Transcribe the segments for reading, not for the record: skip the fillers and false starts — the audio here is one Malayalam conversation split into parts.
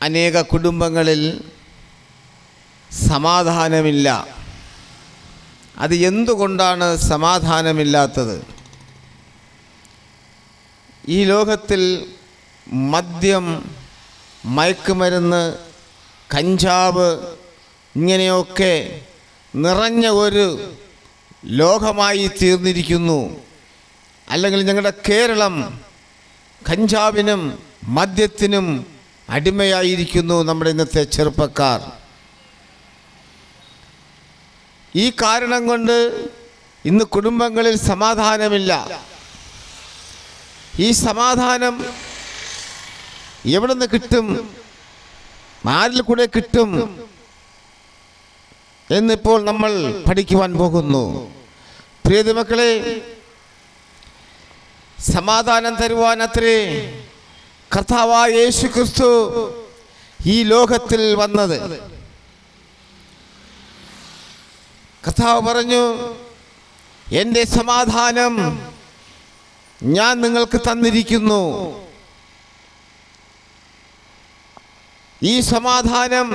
അനേക കുടുംബങ്ങളിൽ സമാധാനമില്ല. അത് എന്തുകൊണ്ടാണ് സമാധാനമില്ലാത്തത്? ഈ ലോകത്തിൽ മദ്യം, മയക്കുമരുന്ന്, കഞ്ചാവ് ഇങ്ങനെയൊക്കെ നിറഞ്ഞ ഒരു ലോകമായി തീർന്നിരിക്കുന്നു. അല്ലെങ്കിൽ ഞങ്ങളുടെ കേരളം കഞ്ചാവിനും മദ്യത്തിനും അടിമയായിരിക്കുന്നു നമ്മുടെ ഇന്നത്തെ ചെറുപ്പക്കാർ. ഈ കാരണം കൊണ്ട് ഇന്ന് കുടുംബങ്ങളിൽ സമാധാനമില്ല. ഈ സമാധാനം എവിടെ നിന്ന് കിട്ടും, ആരിൽ കൂടെ കിട്ടും എന്നിപ്പോൾ നമ്മൾ പഠിക്കുവാൻ പോകുന്നു. പ്രിയ മക്കളെ, സമാധാനം തരുവാൻ അത്രേ കർത്താവായ യേശു ക്രിസ്തു ഈ ലോകത്തിൽ വന്നത്. കർത്താവ് പറഞ്ഞു, എൻ്റെ സമാധാനം ഞാൻ നിങ്ങൾക്ക് തന്നിരിക്കുന്നു. ഈ സമാധാനം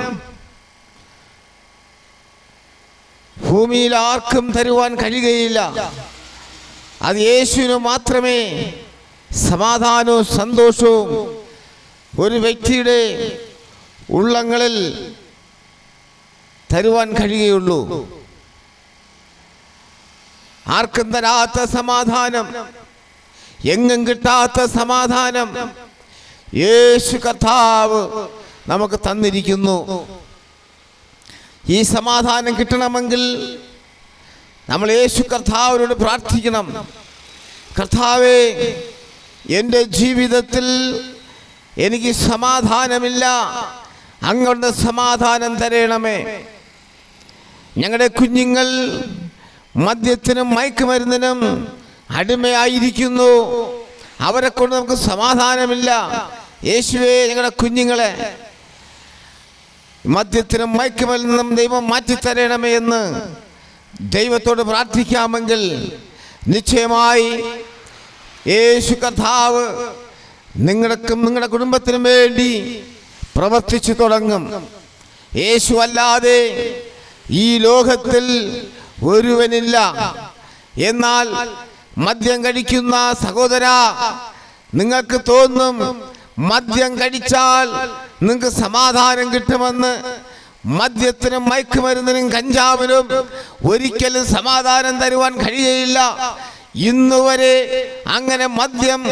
ഭൂമിയിൽ ആർക്കും തരുവാൻ കഴിയുകയില്ല. അത് യേശുവിന് മാത്രമേ സമാധാനവും സന്തോഷവും ഒരു വ്യക്തിയുടെ ഉള്ളങ്ങളിൽ തരുവാൻ കഴിയുകയുള്ളൂ. ആർക്കും തരാത്ത സമാധാനം, എങ്ങും കിട്ടാത്ത സമാധാനം യേശു കർത്താവ് നമുക്ക് തന്നിരിക്കുന്നു. ഈ സമാധാനം കിട്ടണമെങ്കിൽ നമ്മൾ യേശു കർത്താവിനോട് പ്രാർത്ഥിക്കണം. കർത്താവേ, എൻ്റെ ജീവിതത്തിൽ എനിക്ക് സമാധാനമില്ല, അങ്ങയുടെ സമാധാനം തരണമേ. ഞങ്ങളുടെ കുഞ്ഞുങ്ങൾ മദ്യത്തിനും മയക്കുമരുന്നിനും അടിമയായിരിക്കുന്നു, അവരെ കൊണ്ട് നമുക്ക് സമാധാനമില്ല. യേശുവേ, ഞങ്ങളുടെ കുഞ്ഞുങ്ങളെ മദ്യത്തിനും മയക്കുമരുന്നിനും ദൈവം മാറ്റിത്തരണമേ എന്ന് ദൈവത്തോട് പ്രാർത്ഥിക്കാമെങ്കിൽ നിശ്ചയമായി യേശു കർത്താവ് നിങ്ങൾക്കും നിങ്ങളുടെ കുടുംബത്തിനും വേണ്ടി പ്രവർത്തിച്ചു തുടങ്ങും. യേശു അല്ലാതെ ഈ ലോകത്തിൽ ഒരുവനില്ല. എന്നാൽ മദ്യം കഴിക്കുന്ന സഹോദര, നിങ്ങൾക്ക് തോന്നും മദ്യം കഴിച്ചാൽ നിങ്ങൾക്ക് സമാധാനം കിട്ടുമെന്ന്. മദ്യത്തിനും മയക്കുമരുന്നിനും കഞ്ചാവിനും ഒരിക്കലും സമാധാനം തരുവാൻ കഴിയുകയില്ല. ഇന്നുവരെ അങ്ങനെ മദ്യം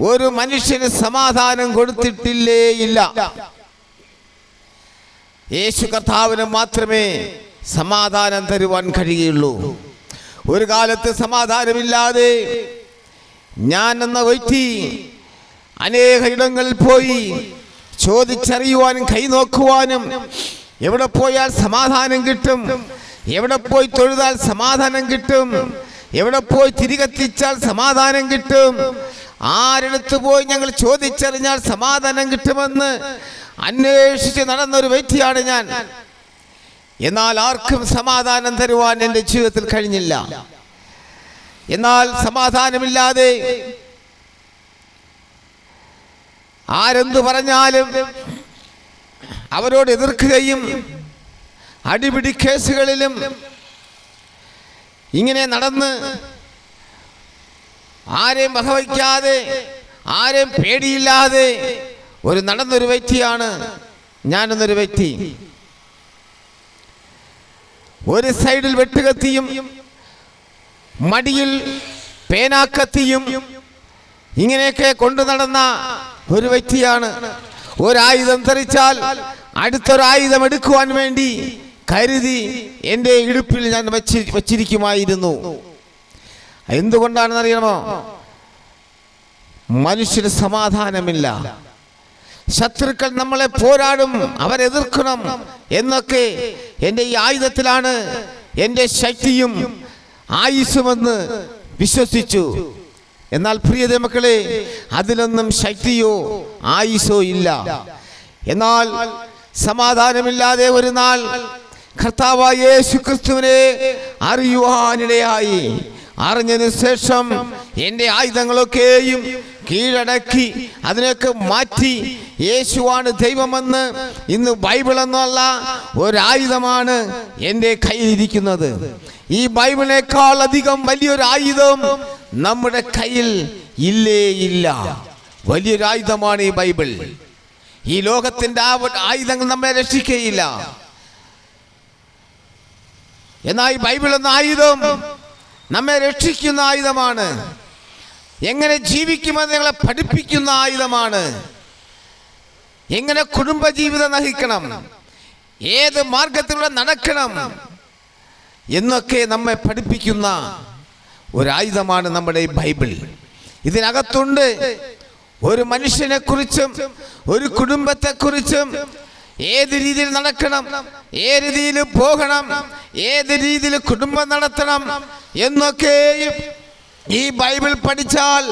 ഒരു മനുഷ്യന് സമാധാനം കൊടുത്തിട്ടില്ലേയില്ല. യേശു കർത്താവിന് മാത്രമേ സമാധാനം തരുവാൻ കഴിയുകയുള്ളൂ. ഒരു കാലത്ത് സമാധാനമില്ലാതെ ഞാൻ എന്ന വ്യക്തി അനേക ഇടങ്ങളിൽ പോയി ചോദിച്ചറിയുവാനും കൈനോക്കുവാനും, എവിടെ പോയാൽ സമാധാനം കിട്ടും, എവിടെ പോയി തൊഴുതാൽ സമാധാനം കിട്ടും, എവിടെ പോയി തിരികെത്തിച്ചാൽ സമാധാനം കിട്ടും, ആരെടുത്ത് പോയി ഞങ്ങൾ ചോദിച്ചറിഞ്ഞാൽ സമാധാനം കിട്ടുമെന്ന് അന്വേഷിച്ച് നടന്നൊരു വ്യക്തിയാണ് ഞാൻ. എന്നാൽ ആർക്കും സമാധാനം തരുവാൻ എൻ്റെ ജീവിതത്തിൽ കഴിഞ്ഞില്ല. എന്നാൽ സമാധാനമില്ലാതെ ആരെന്തു പറഞ്ഞാലും അവരോട് എതിർക്കുകയും അടിപിടി കേസുകളിലും ഇങ്ങനെ നടന്ന് ആരെയും വകവയ്ക്കാതെ, ആരെയും പേടിയില്ലാതെ നടന്നൊരു വ്യക്തിയാണ് ഞാനെന്നൊരു വ്യക്തി. ഒരു സൈഡിൽ വെട്ടുകത്തിയും മടിയിൽ പേനാക്കത്തിയും ഇങ്ങനെയൊക്കെ കൊണ്ടു നടന്ന ഒരു വ്യക്തിയാണ്. ഒരായുധം തെറിച്ചാൽ അടുത്തൊരായുധം എടുക്കുവാൻ വേണ്ടി കരുതി എൻ്റെ ഇടുപ്പിൽ ഞാൻ വച്ചിരിക്കുമായിരുന്നു. എന്തുകൊണ്ടാണെന്ന് അറിയണമോ? മനുഷ്യന് സമാധാനമില്ല. ശത്രുക്കൾ നമ്മളെ പോരാടും, അവരെതിർക്കണം എന്നൊക്കെ എൻ്റെ ഈ ആയുധത്തിലാണ് എൻ്റെ ശക്തിയും ആയുസ്സുമെന്ന് വിശ്വസിച്ചു. എന്നാൽ പ്രിയ മക്കളെ, അതിലൊന്നും ശക്തിയോ ആയുസോ ഇല്ല. എന്നാൽ സമാധാനമില്ലാതെ ഒരു നാൾ കർത്താവായ യേശു ക്രിസ്തുവിനെ അറിയുവാനിടയായി. അറിഞ്ഞതിന് ശേഷം എൻ്റെ ആയുധങ്ങളൊക്കെയും കീഴടക്കി അതിനെയൊക്കെ മാറ്റി യേശുവാണ് ദൈവമെന്ന് ഇന്ന് ബൈബിൾ എന്നുള്ള ഒരായുധമാണ് എൻ്റെ കയ്യിലിരിക്കുന്നത്. ഈ ബൈബിളിനേക്കാൾ അധികം വലിയൊരു ആയുധം നമ്മുടെ കയ്യിൽ ഇല്ല. വലിയൊരു ആയുധമാണ് ഈ ബൈബിൾ. ഈ ലോകത്തിന്റെ ആയുധങ്ങൾ നമ്മെ രക്ഷിക്കുകയില്ല. എന്നാൽ ഈ ബൈബിൾ എന്ന ആയുധം നമ്മെ രക്ഷിക്കുന്ന ആയുധമാണ്. എങ്ങനെ ജീവിക്കുമെന്ന് ഞങ്ങളെ പഠിപ്പിക്കുന്ന ആയുധമാണ്. എങ്ങനെ കുടുംബജീവിതം നയിക്കണം, ഏത് മാർഗത്തിലൂടെ നടക്കണം എന്നൊക്കെ നമ്മെ പഠിപ്പിക്കുന്ന ഒരായുധമാണ് നമ്മുടെ ഈ ബൈബിൾ. ഇതിനകത്തുണ്ട് ഒരു മനുഷ്യനെ കുറിച്ചും ഒരു കുടുംബത്തെ കുറിച്ചും ഏത് രീതിയിൽ നടക്കണം, ഏത് രീതിയിൽ പോകണം, ഏത് രീതിയിൽ കുടുംബം നടത്തണം എന്നൊക്കെയും ഈ ബൈബിൾ പഠിച്ചാൽ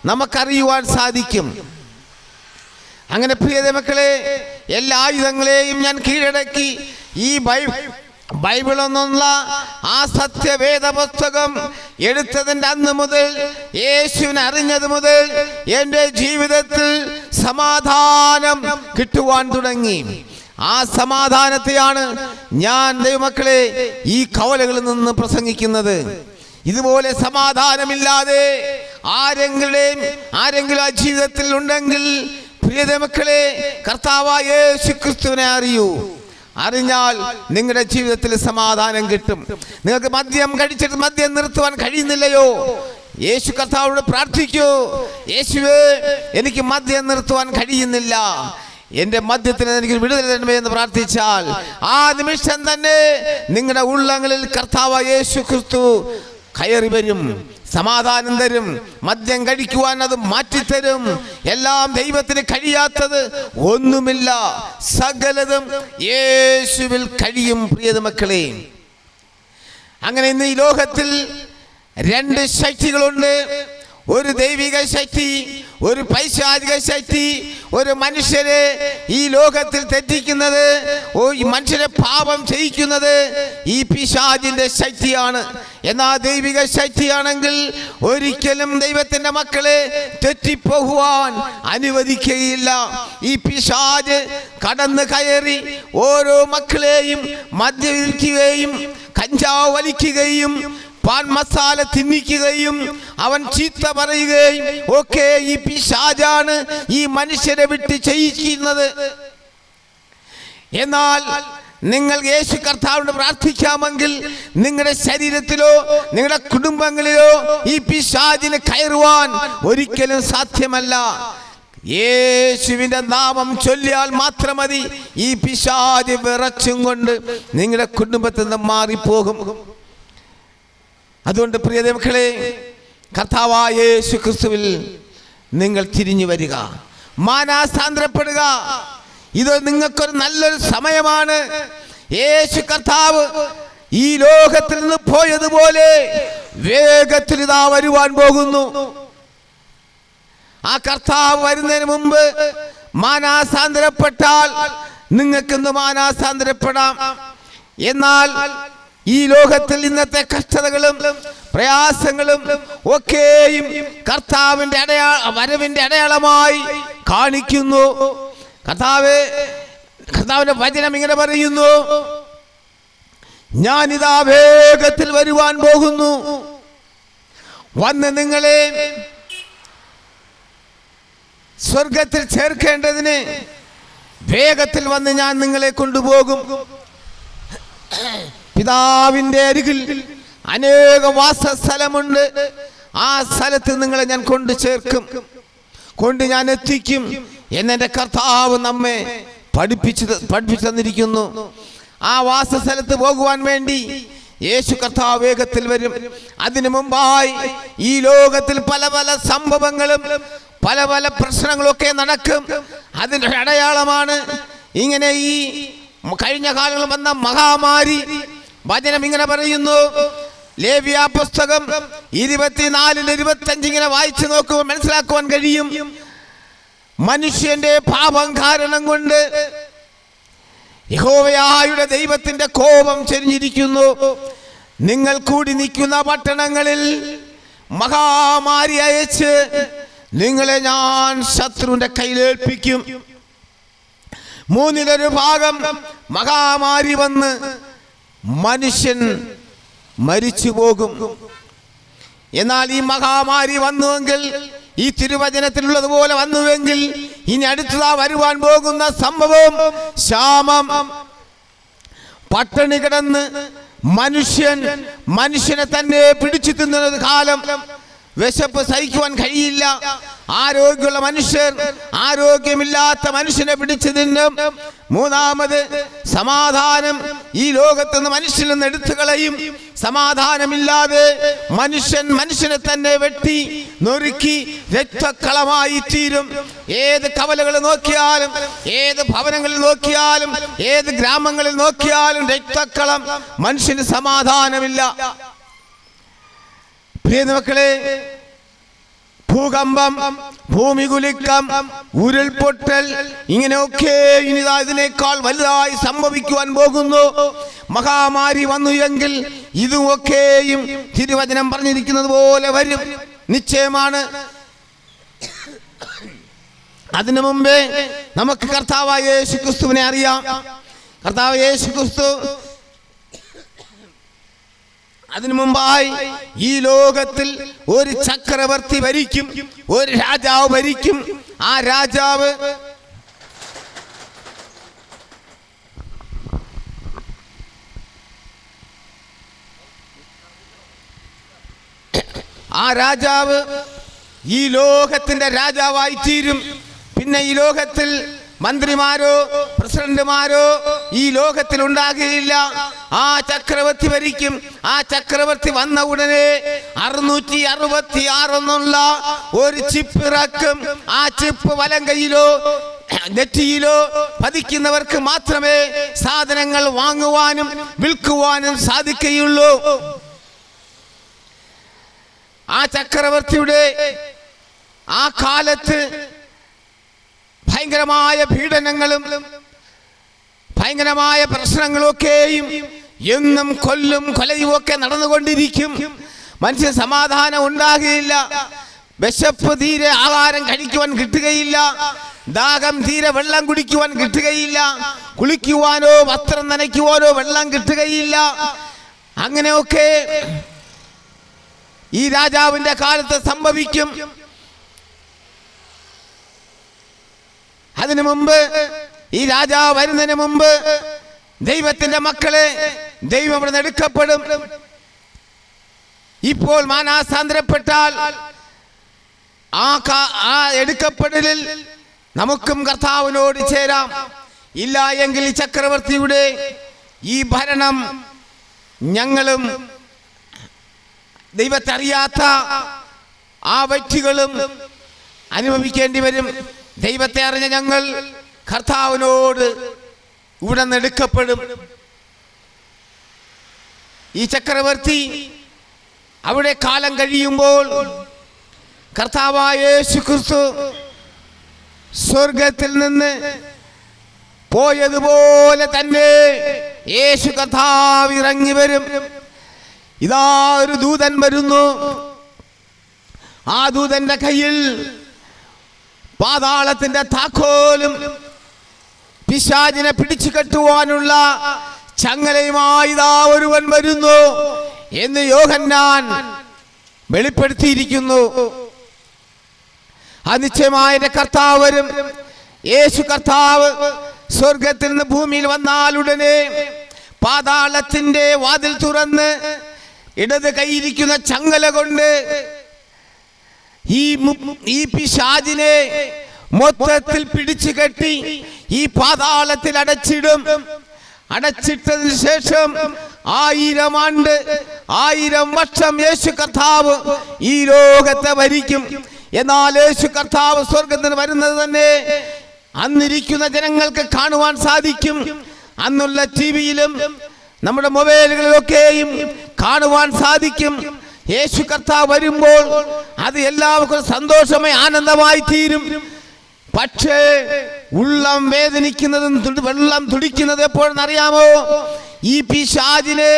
നമുക്കറിയുവാൻ സാധിക്കും. അങ്ങനെ പ്രിയ മക്കളെ, എല്ലാ ആയുധങ്ങളെയും ഞാൻ കീഴടക്കി ഈ ബൈബിൾ എന്നുള്ള ആ സത്യവേദ പുസ്തകം എടുത്തതിൻ്റെ അന്ന് മുതൽ, യേശുവിനെ അറിഞ്ഞത് മുതൽ എൻ്റെ ജീവിതത്തിൽ സമാധാനം കിട്ടുവാൻ തുടങ്ങി. ആ സമാധാനത്തെയാണ് ഞാൻ ദൈവമക്കളെ ഈ കവലകളിൽ നിന്ന് പ്രസംഗിക്കുന്നത്. ഇതുപോലെ സമാധാനമില്ലാതെ ആരെങ്കിലും ആ ജീവിതത്തിൽ ഉണ്ടെങ്കിൽ പ്രിയ ദൈവമക്കളെ, കർത്താവായ യേശു ക്രിസ്തുവിനെ അറിഞ്ഞാൽ നിങ്ങളുടെ ജീവിതത്തിൽ സമാധാനം കിട്ടും. നിങ്ങൾക്ക് മദ്യം കഴിച്ചിട്ട് മദ്യം നിർത്തുവാൻ കഴിയുന്നില്ലയോ? യേശു കർത്താവോട് പ്രാർത്ഥിക്കൂ, യേശുവേ എനിക്ക് മദ്യം നിർത്തുവാൻ കഴിയുന്നില്ല, എൻ്റെ മദ്യത്തിന് എനിക്ക് വിടുതൽ തരണമേ എന്ന് പ്രാർത്ഥിച്ചാൽ ആ നിമിഷം തന്നെ നിങ്ങളുടെ ഉള്ളങ്ങളിൽ കർത്താവായ യേശു ക്രിസ്തു കയറി വരും, സമാധാനം തരും. മദ്യം കഴിക്കുവാൻ അത് മാറ്റിത്തരും. എല്ലാം ദൈവത്തിന് കഴിയാത്തത് ഒന്നുമില്ല, സകലതും യേശുവിൽ കഴിയും. പ്രിയ മക്കളെ, അങ്ങനെ ഇന്ന് ഈ ലോകത്തിൽ രണ്ട് ശക്തികളുണ്ട്. ഒരു ദൈവിക ശക്തി, ഒരു പൈശാചിക ശക്തി. ഒരു മനുഷ്യരെ ഈ ലോകത്തിൽ തെറ്റിക്കുന്നത്, ഈ മനുഷ്യരെ പാപം ചെയ്യിക്കുന്നത് ഈ പിശാചിന്റെ ശക്തിയാണ്. എന്നാൽ ദൈവിക ശക്തിയാണെങ്കിൽ ഒരിക്കലും ദൈവത്തിന്റെ മക്കളെ തെറ്റിപ്പോകുവാൻ അനുവദിക്കുകയില്ല. ഈ പിശാച് കടന്നു കയറി ഓരോ മക്കളെയും മദ്യപിക്കുകയും കഞ്ചാവ് വലിക്കുകയും പാൻ മസാല തിന്നിക്കുകയും അവൻ ചീത്ത പറയുകയും ഒക്കെ ഈ പിശാചാണ് ഈ മനുഷ്യരെ വിട്ട് ചെയ്യിക്കുന്നത്. എന്നാൽ നിങ്ങൾ യേശു കർത്താവിനോട് പ്രാർത്ഥിക്കാമെങ്കിൽ നിങ്ങളുടെ ശരീരത്തിലോ നിങ്ങളുടെ കുടുംബങ്ങളിലോ ഈ പിശാചിന് കയറുവാൻ ഒരിക്കലും സാധ്യമല്ല. യേശുവിന്റെ നാമം ചൊല്ലിയാൽ മാത്രം മതി, ഈ പിശാച് വിറച്ചും കൊണ്ട് നിങ്ങളുടെ കുടുംബത്തിൽ നിന്ന് മാറിപ്പോകും. അതുകൊണ്ട് പ്രിയ മക്കളെ, കർത്താവായ യേശു ക്രിസ്തുവിൽ നിങ്ങൾ തിരിഞ്ഞു വരിക, മാനസാന്തരപ്പെടുക. ഇത് നിങ്ങൾക്കൊരു നല്ലൊരു സമയമാണ്. യേശു കർത്താവ് ഈ ലോകത്തിൽ നിന്ന് പോയതുപോലെ വേഗത്തിൽ ഇതാ വരുവാൻ പോകുന്നു. ആ കർത്താവ് വരുന്നതിന് മുമ്പ് മാനസാന്തരപ്പെട്ടാൽ നിങ്ങൾക്കിന്ന് മാനസാന്തരപ്പെടാം. എന്നാൽ ഈ ലോകത്തിൽ ഇന്നത്തെ കഷ്ടതകളും പ്രയാസങ്ങളും ഒക്കെയും കർത്താവിന്റെ വരവിന്റെ അടയാളമായി കാണിക്കുന്നു. കർത്താവിന്റെ വചനം ഇങ്ങനെ പറയുന്നു, ഞാനിതാ വേഗത്തിൽ വരുവാൻ പോകുന്നു, വന്ന് നിങ്ങളെ സ്വർഗത്തിൽ ചേർക്കേണ്ടതിന് വേഗത്തിൽ വന്ന് ഞാൻ നിങ്ങളെ കൊണ്ടുപോകും. പിതാവിന്റെ അരികിൽ അനേക വാസസ്ഥലമുണ്ട്. ആ സ്ഥലത്ത് നിങ്ങളെ ഞാൻ കൊണ്ട് ചേർക്കും, കൊണ്ട് ഞാൻ എത്തിക്കും എന്നെൻ്റെ കർത്താവ് നമ്മെ പഠിപ്പിച്ചു തന്നിരിക്കുന്നു. ആ വാസസ്ഥലത്ത് പോകുവാൻ വേണ്ടി യേശു കർത്താവ് വേഗത്തിൽ വരും. അതിനു മുമ്പായി ഈ ലോകത്തിൽ പല പല സംഭവങ്ങളും പല പല പ്രശ്നങ്ങളൊക്കെ നടക്കും. അതിൻ്റെ അടയാളമാണ് ഇങ്ങനെ ഈ കഴിഞ്ഞ കാലങ്ങളിൽ വന്ന മഹാമാരി. വചനം ഇങ്ങനെ പറയുന്നു, ലേവ്യ പുസ്തകം 24-25 ഇങ്ങനെ വായിച്ചു നോക്കുമ്പോൾ മനസ്സിലാക്കുവാൻ കഴിയും, മനുഷ്യന്റെ പാപം കാരണം കൊണ്ട് യഹോവയായുടെ ദൈവത്തിന്റെ കോപം ചൊരിഞ്ഞിരിക്കുന്നു. നിങ്ങൾ കൂടി നിൽക്കുന്ന പട്ടണങ്ങളിൽ മഹാമാരി അയച്ച് നിങ്ങളെ ഞാൻ ശത്രുവിന്റെ കയ്യിലേൽപ്പിക്കും. മൂന്നിലൊരു ഭാഗം മഹാമാരി വന്ന് മനുഷ്യൻ മരിച്ചു പോകും. എന്നാൽ ഈ മഹാമാരി വന്നുവെങ്കിൽ, ഈ തിരുവചനത്തിലുള്ളതുപോലെ വന്നുവെങ്കിൽ, ഇനി അടുത്തതാ വരുവാൻ പോകുന്ന സംഭവം ക്ഷാമം, പട്ടിണി കിടന്ന് മനുഷ്യനെ തന്നെ പിടിച്ചു തിന്നുന്ന കാലം. വിശപ്പ് സഹിക്കുവാൻ കഴിയില്ല. ആരോഗ്യമുള്ള മനുഷ്യർ ആരോഗ്യമില്ലാത്ത മനുഷ്യനെ പിടിച്ചു തിന്നും. മൂന്നാമത് സമാധാനം ഈ ലോകത്ത് നിന്ന് മനുഷ്യനിൽ നിന്ന് എടുത്തു കളയും. സമാധാനമില്ലാതെ മനുഷ്യനെ തന്നെ വെട്ടി നുറുക്കി രക്തക്കളമായി തീരും. ഏത് കവലകൾ നോക്കിയാലും, ഏത് ഭവനങ്ങളിൽ നോക്കിയാലും, ഏത് ഗ്രാമങ്ങളിൽ നോക്കിയാലും രക്തക്കളം. മനുഷ്യന് സമാധാനമില്ല. പ്രിയ മക്കളെ, ഭൂകമ്പം, ഭൂമികുലുക്കം, ഉരുൾപൊട്ടൽ, ഇങ്ങനെയൊക്കെ ഇനി ഇതിനേക്കാൾ വലുതായി സംഭവിക്കുവാൻ പോകുന്നു. മഹാമാരി വന്നു എങ്കിൽ ഇതുമൊക്കെയും തിരുവചനം പറഞ്ഞിരിക്കുന്നത് പോലെ വരും, നിശ്ചയമാണ്. അതിനു മുമ്പേ നമുക്ക് കർത്താവായ യേശുക്രിസ്തുവിനെ അറിയാം. കർത്താവ് യേശുക്രിസ്തു അതിനു മുമ്പായി ഈ ലോകത്തിൽ ഒരു ചക്രവർത്തി ഭരിക്കും, ഒരു രാജാവ് ഭരിക്കും. ആ രാജാവ് ഈ ലോകത്തിന്റെ രാജാവായി തീരും. പിന്നെ ഈ ലോകത്തിൽ മന്ത്രിമാരോ പ്രസിഡന്റുമാരോ ഈ ലോകത്തിൽ ഉണ്ടാകുകയില്ല. ആ ചക്രവർത്തി ഭരിക്കും. ആ ചക്രവർത്തി വന്ന ഉടനെ 666 എന്നുള്ള ഒരു ചിപ്പ് ഇറക്കും. ആ ചിപ്പ് വലം കൈയിലോ നെറ്റിയിലോ പതിക്കുന്നവർക്ക് മാത്രമേ സാധനങ്ങൾ വാങ്ങുവാനും വിൽക്കുവാനും സാധിക്കുകയുള്ളൂ. ആ ചക്രവർത്തിയുടെ ആ കാലത്ത് ഭയങ്കരമായ പീഡനങ്ങളും ഭയങ്കരമായ പ്രശ്നങ്ങളൊക്കെയും എന്നും കൊലയും ഒക്കെ നടന്നുകൊണ്ടിരിക്കും. മനുഷ്യ സമാധാനം ഉണ്ടാകുകയില്ല. വിശപ്പ് തീരെ ആഹാരം കഴിക്കുവാൻ കിട്ടുകയില്ല. ദാഹം തീരെ വെള്ളം കുടിക്കുവാൻ കിട്ടുകയില്ല. കുളിക്കുവാനോ വസ്ത്രം നനയ്ക്കുവാനോ വെള്ളം കിട്ടുകയില്ല. അങ്ങനെയൊക്കെ ഈ രാജാവിന്റെ കാലത്ത് സംഭവിക്കും. അതിനു മുമ്പ്, ഈ രാജാവ് വരുന്നതിന് മുമ്പ് ദൈവത്തിന്റെ മക്കളെ ദൈവം ഇവിടെ നിന്ന് എടുക്കപ്പെടും. ഇപ്പോൾ മാനസാന്തരപ്പെട്ടാൽ ആ എടുക്കപ്പെടലിൽ നമുക്കും കർത്താവിനോട് ചേരാം. ഇല്ല എങ്കിൽ ഈ ചക്രവർത്തിയുടെ ഈ ഭരണം ഞങ്ങളും ദൈവത്തെ അറിയാത്ത ആ വ്യക്തികളും അനുഭവിക്കേണ്ടി വരും. ദൈവത്തെ അറിഞ്ഞ ഞങ്ങൾ കർത്താവിനോട് ഇവിടെ നിന്ന് എടുക്കപ്പെടും. ഈ ചക്രവർത്തി അവിടെ കാലം കഴിയുമ്പോൾ കർത്താവായ യേശുക്രിസ്തു സ്വർഗത്തിൽ നിന്ന് പോയതുപോലെ തന്നെ യേശു കർത്താവ് ഇറങ്ങി വരും. ഇതാ ഒരു ദൂതൻ വരുന്നു. ആ ദൂതന്റെ കയ്യിൽ പാതാളത്തിന്റെ താക്കോലും പിശാചിനെ പിടിച്ചു കെട്ടുവാനുള്ള ചങ്ങലയുമായി ഇതാ ഒരുവൻ വരുന്നു എന്ന് യോഹന്നാൻ വെളിപ്പെടുത്തിയിരിക്കുന്നു. നിശ്ചയമായ കർത്താവ് വരും. യേശു കർത്താവ് സ്വർഗത്തിൽ നിന്ന് ഭൂമിയിൽ വന്നാലുടനെ പാതാളത്തിന്റെ വാതിൽ തുറന്ന് ഇടത് കൈയിരിക്കുന്ന ചങ്ങല കൊണ്ട് ഈ പിശാചിനെ മൊത്തത്തിൽ പിടിച്ചു കെട്ടി ഈ പാതാളത്തിൽ അടച്ചിടും. അടച്ചിട്ടതിന് ശേഷം 1000 ആണ്ട് 1000 വർഷം യേശു കർത്താവ് ഈ ലോകത്തെ ഭരിക്കും. എന്നാൽ യേശു കർത്താവ് സ്വർഗത്തിന് വരുന്നത് തന്നെ അന്നിരിക്കുന്ന ജനങ്ങൾക്ക് കാണുവാൻ സാധിക്കും. അന്നുള്ള ടിവിയിലും നമ്മുടെ മൊബൈലുകളിലൊക്കെയും കാണുവാൻ സാധിക്കും. യേശു കർത്താവ് വരുമ്പോൾ അത് എല്ലാവർക്കും സന്തോഷമായി ആനന്ദമായി തീരും. പക്ഷേ ഉള്ളം വേദനിക്കുന്നതും വെള്ളം തുടിക്കുന്നത് എപ്പോഴെന്നറിയാമോ? ഈ പിശാചിനെ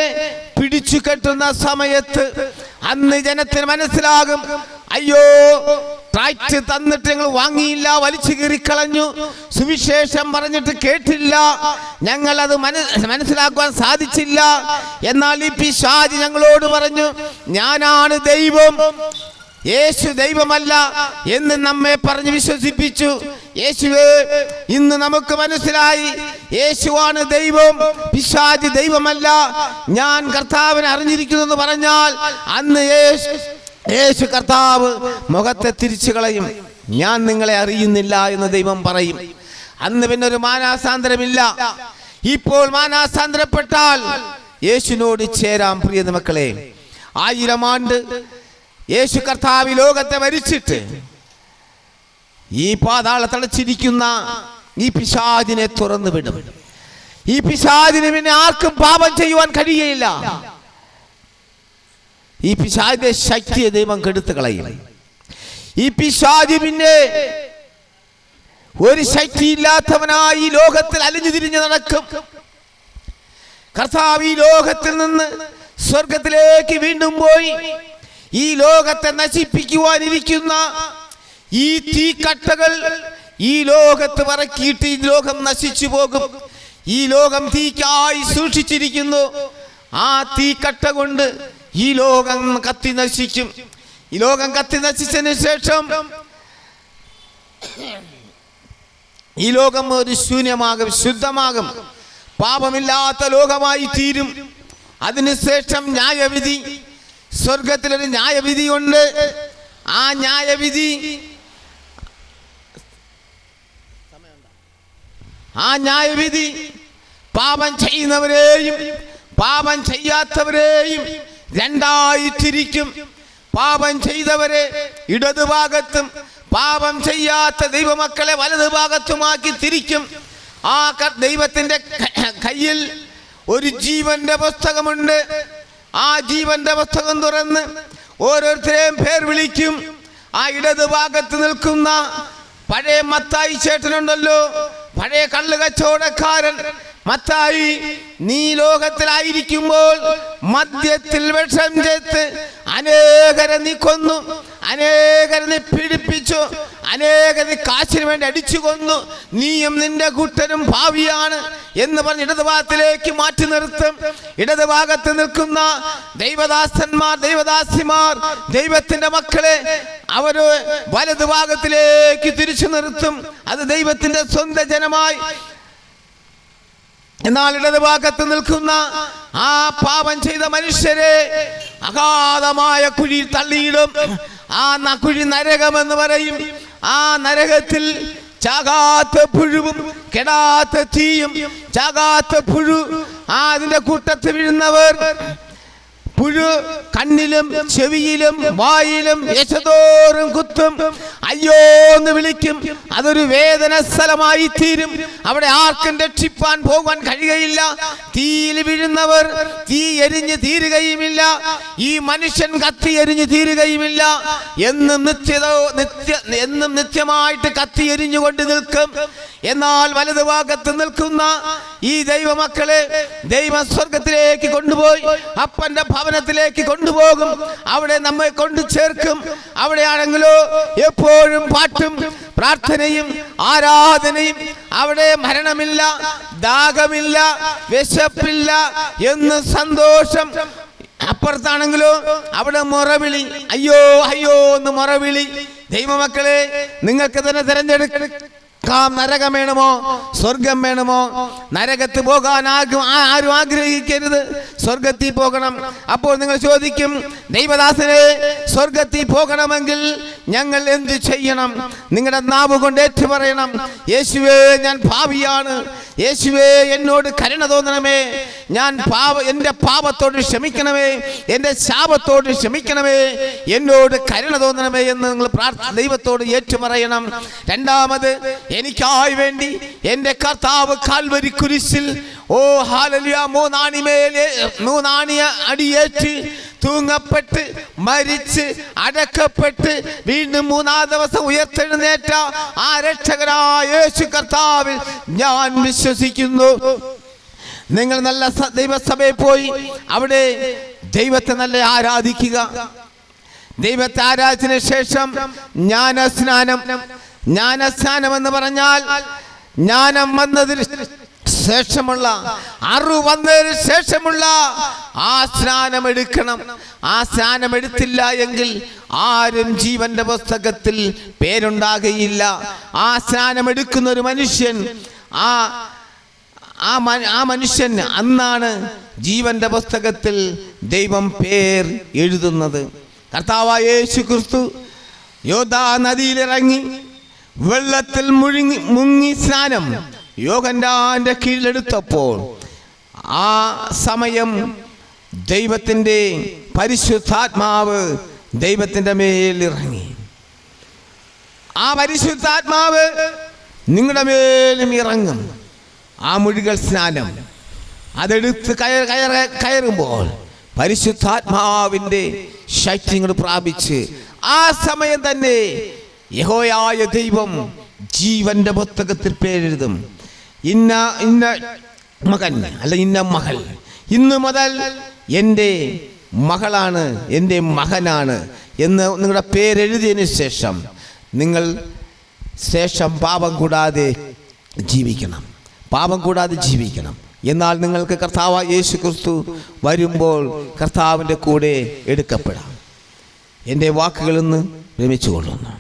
പിടിച്ചു കെട്ടുന്ന സമയത്ത് അന്ന് ജനത്തിന് മനസ്സിലാകും, അയ്യോ ട്രാക്ട് തന്നിട്ട് ഞങ്ങൾ വാങ്ങിയില്ല, വലിച്ചു കീറിക്കളഞ്ഞു. സുവിശേഷം പറഞ്ഞിട്ട് കേട്ടില്ല, ഞങ്ങൾ അത് മനസ്സിലാക്കുവാൻ സാധിച്ചില്ല. എന്നാൽ ഈ പിശാച് ഞങ്ങളോട് പറഞ്ഞു, ഞാനാണ് ദൈവം, യേശു ദൈവമല്ല എന്ന് നമ്മെ പറഞ്ഞ് വിശ്വസിപ്പിച്ചു. യേശുവേ, ഇന്ന് നമുക്ക് മനസ്സിലായി, യേശുവാണ് ദൈവം, പിശാച് ദൈവമല്ല. ഞാൻ കർത്താവിനെ അറിഞ്ഞിരിക്കുന്നു എന്ന് പറഞ്ഞാൽ അന്ന് യേശു കർത്താവ് മുഖത്തെ തിരിച്ചു കളയും. ഞാൻ നിങ്ങളെ അറിയുന്നില്ല എന്ന് ദൈവം പറയും. അന്ന് പിന്നെ ഒരു മാനസാന്തരമില്ല. ഇപ്പോൾ മാനസാന്തരപ്പെട്ടാൽ യേശുവിനോട് ചേരാം. പ്രിയ മക്കളെ, 1000 ആണ്ട് യേശു കർത്താവ് ലോകത്തെ ഭരിച്ചിട്ട് ഈ പാതാളത്തടച്ചിരിക്കുന്ന ഈ പിശാചിനെ തുറന്നു വിടും. ഈ പിശാചിന് പിന്നെ ആർക്കും പാപം ചെയ്യുവാൻ കഴിയുകയില്ല. ഈ പിശാചിന്റെ ശക്തിയെ ദൈവം കെടുത്തു കളയും. ഈ പിശാച് പിന്നെ ഒരു ശക്തിയില്ലാത്തവനായി ഈ ലോകത്തിൽ അലിഞ്ഞു തിരിഞ്ഞു നടക്കും. കർത്താവ് ഈ ലോകത്തിൽ നിന്ന് സ്വർഗത്തിലേക്ക് വീണ്ടും പോയി ഈ ലോകത്തെ നശിപ്പിക്കുവാനിരിക്കുന്ന ഈ തീക്കട്ടകൾ ഈ ലോകത്ത് പറക്കിയിട്ട് ഈ ലോകം നശിച്ചു പോകും. ഈ ലോകം തീക്കായി സൂക്ഷിച്ചിരിക്കുന്നു. ആ തീക്കട്ട കൊണ്ട് ഈ ലോകം കത്തി നശിക്കും. ഈ ലോകം കത്തി നശിച്ചതിന് ശേഷം ഈ ലോകം ഒരു ശൂന്യമാകും, ശുദ്ധമാകും, പാപമില്ലാത്ത ലോകമായി തീരും. അതിനുശേഷം ന്യായവിധി, സ്വർഗത്തിലൊരു ന്യായവിധി ഉണ്ട്. ആ ന്യായവിധി പാപം ചെയ്യുന്നവരെയും പാപം ചെയ്യാത്തവരെയും രണ്ടായി തിരിക്കും. പാപം ചെയ്തവരെ ഇടതുഭാഗത്തും പാപം ചെയ്യാത്ത ദൈവമക്കളെ വലതുഭാഗത്തുമാക്കി തിരിക്കും. ആ ദൈവത്തിന്റെ കയ്യിൽ ഒരു ജീവന്റെ പുസ്തകമുണ്ട്. ആ ജീവന്റെ പുസ്തകം തുറന്ന് ഓരോരുത്തരെയും പേർ വിളിക്കും. ആ ഇടതുഭാഗത്ത് നിൽക്കുന്ന പഴയ മത്തായി ചേട്ടനുണ്ടല്ലോ, പഴയ കള്ളു കച്ചവടക്കാരൻ മത്തായി, നീ ലോകത്തിലായിരിക്കുമ്പോൾ മദ്യത്തിൽ വിഷം ചേർത്ത് അനേകരെ നീ കൊന്നു, അനേകരെ നീ പീഡിപ്പിച്ചു, അനേകരെ കാശിന് വേണ്ടി അടിച്ചു കൊന്നു, നീയും നിന്റെ കൂട്ടരും ഭാവിയാണ് എന്ന് പറഞ്ഞ് ഇടതുഭാഗത്തിലേക്ക് മാറ്റി നിർത്തും. ഇടതുഭാഗത്ത് നിൽക്കുന്ന ദൈവദാസന്മാർ, ദൈവദാസിമാർ, ദൈവത്തിന്റെ മക്കളെ അവര് വലതുഭാഗത്തിലേക്ക് തിരിച്ചു നിർത്തും. അത് ദൈവത്തിന്റെ സ്വന്തം ജനമായി. എന്നാൽ ഇടതുഭാഗത്ത് നിൽക്കുന്ന ആ പാപം ചെയ്ത മനുഷ്യരെ അഗാധമായ കുഴിയിൽ തള്ളിയിടും. ആ കുഴി നരകമെന്ന് പറയും. ആ നരകത്തിൽ ചാകാത്ത പുഴുവും കെടാത്ത തീയും, ചാകാത്ത പുഴു, അതിന്റെ കൂട്ടത്തിൽ വീഴുന്നവർ പുഴു കണ്ണിലും ചെവിയിലും വായിലും യശതോറും കുത്തും, അയ്യോ എന്ന് വിളിക്കും. അതൊരു വേദന സ്ഥലമായി തീരും. അവിടെ ആർക്കും രക്ഷിപ്പാൻ പോകാൻ കഴിയുകയില്ല. തീയിൽ വീഴുന്നവർ തീ എരിഞ്ഞ് തീരുകയുമില്ല. ഈ മനുഷ്യൻ കത്തി എരിഞ്ഞ് തീരുകയുമില്ല. എന്നും നിത്യമായിട്ട് കത്തി എരിഞ്ഞുകൊണ്ട് നിൽക്കും. എന്നാൽ വലതുഭാഗത്ത് നിൽക്കുന്ന ഈ ദൈവമക്കളെ ദൈവം സ്വർഗത്തിലേക്ക് കൊണ്ടുപോയി അപ്പന്റെ ഭവനത്തിലേക്ക് കൊണ്ടുപോകും. അവിടെ നമ്മെ കൊണ്ടു ചേർക്കും. അവിടെയാണെങ്കിലോ എപ്പോഴും പാട്ടും പ്രാർത്ഥനയും ആരാധനയും. അവിടെ മരണമില്ല, ദാഹമില്ല, വിശപ്പില്ല, എന്നും സന്തോഷം. അപ്പുറത്താണെങ്കിലോ അവിടെ മുറവിളി, അയ്യോ അയ്യോ എന്ന് മുറവിളി. ദൈവമക്കളെ, നിങ്ങൾക്ക് തന്നെ തിരഞ്ഞെടുക്കാം. നരകം വേണമോ സ്വർഗം വേണമോ? നരകത്ത് പോകാൻ ആരും ആഗ്രഹിക്കരുത്, സ്വർഗത്തിൽ പോകണം. അപ്പോൾ നിങ്ങൾ ചോദിക്കും, ദൈവദാസനെ, സ്വർഗത്തിൽ പോകണമെങ്കിൽ ഞങ്ങൾ എന്ത് ചെയ്യണം? നിങ്ങളുടെ നാവ് കൊണ്ട് ഏറ്റു പറയണം, യേശുവേ ഞാൻ പാപിയാണ്, യേശുവേ എന്നോട് കരുണ തോന്നണമേ, എൻ്റെ പാപത്തോട് ക്ഷമിക്കണമേ, എൻ്റെ ശാപത്തോട് ക്ഷമിക്കണമേ, എന്നോട് കരുണ തോന്നണമേ എന്ന് നിങ്ങൾ ദൈവത്തോട് ഏറ്റു പറയണം. രണ്ടാമത്, എനിക്കായി വേണ്ടി എൻ്റെ കർത്താവ് കാൽവരി കുരിശിൽ ഹല്ലേലൂയ 3 അടിയേറ്റ് തൂങ്ങപ്പെട്ട് മരിച്ച് അടക്കപ്പെട്ട് വീണ്ടും 3-ാം ദിവസം ഉയർത്തെഴുന്നേറ്റ ആ രക്ഷകനായ യേശു കർത്താവിൽ ഞാൻ വിശ്വസിക്കുന്നു. നിങ്ങൾ നല്ല ദൈവസഭയിൽ പോയി അവിടെ ദൈവത്തെ നല്ല ആരാധിക്കുക. ദൈവത്തെ ആരാധന ശേഷം ജ്ഞാനസ്നാനം. ജ്ഞാനസ്നാനം എന്ന് പറഞ്ഞാൽ ജ്ഞാനം വന്നതിന് ശേഷമുള്ള, അറിവ് വന്നതിന് ശേഷമുള്ള ആ സ്നാനം എടുക്കണം. ആ സ്നാനം എടുത്തില്ല എങ്കിൽ ആരും ജീവന്റെ പുസ്തകത്തിൽ പേരുണ്ടാകുകയില്ല. ആ സ്നാനം എടുക്കുന്ന ഒരു മനുഷ്യൻ, ആ മനുഷ്യൻ അന്നാണ് ജീവന്റെ പുസ്തകത്തിൽ ദൈവം പേർ എഴുതുന്നത്. കർത്താവായ യേശു ക്രിസ്തു യോർദാ നദിയിലിറങ്ങി വെള്ളത്തിൽ മുങ്ങി സ്നാനം യോഹന്നാന്റെ കീഴിലെടുത്തപ്പോൾ ആ സമയം ദൈവത്തിൻ്റെ പരിശുദ്ധാത്മാവ് ദൈവത്തിൻ്റെ മേലിറങ്ങി. ആ പരിശുദ്ധാത്മാവ് നിങ്ങളുടെ മേലും ഇറങ്ങും. ആ മുഴുകൽ സ്നാനം അതെടുത്ത് കയറുമ്പോൾ പരിശുദ്ധാത്മാവിൻ്റെ ശക്തി ഇങ്ങോട്ട് പ്രാപിച്ച് ആ സമയം തന്നെ യഹോവയായ ദൈവം ജീവന്റെ പുസ്തകത്തിൽ പേരെഴുതും. ഇന്ന ഇന്ന മകൻ അല്ല ഇന്ന മകൾ ഇന്നു മുതൽ എൻ്റെ മകളാണ്, എൻ്റെ മകനാണ് എന്ന് നിങ്ങളുടെ പേരെഴുതിയതിനു ശേഷം നിങ്ങൾ പാപം കൂടാതെ ജീവിക്കണം. പാപം കൂടാതെ ജീവിക്കണം. എന്നാൽ നിങ്ങൾക്ക് കർത്താവ് യേശു ക്രിസ്തു വരുമ്പോൾ കർത്താവിൻ്റെ കൂടെ എടുക്കപ്പെടാം. എൻ്റെ വാക്കുകളിൽ നിന്ന് ഭ്രമിച്ചുകൊള്ളുന്നു.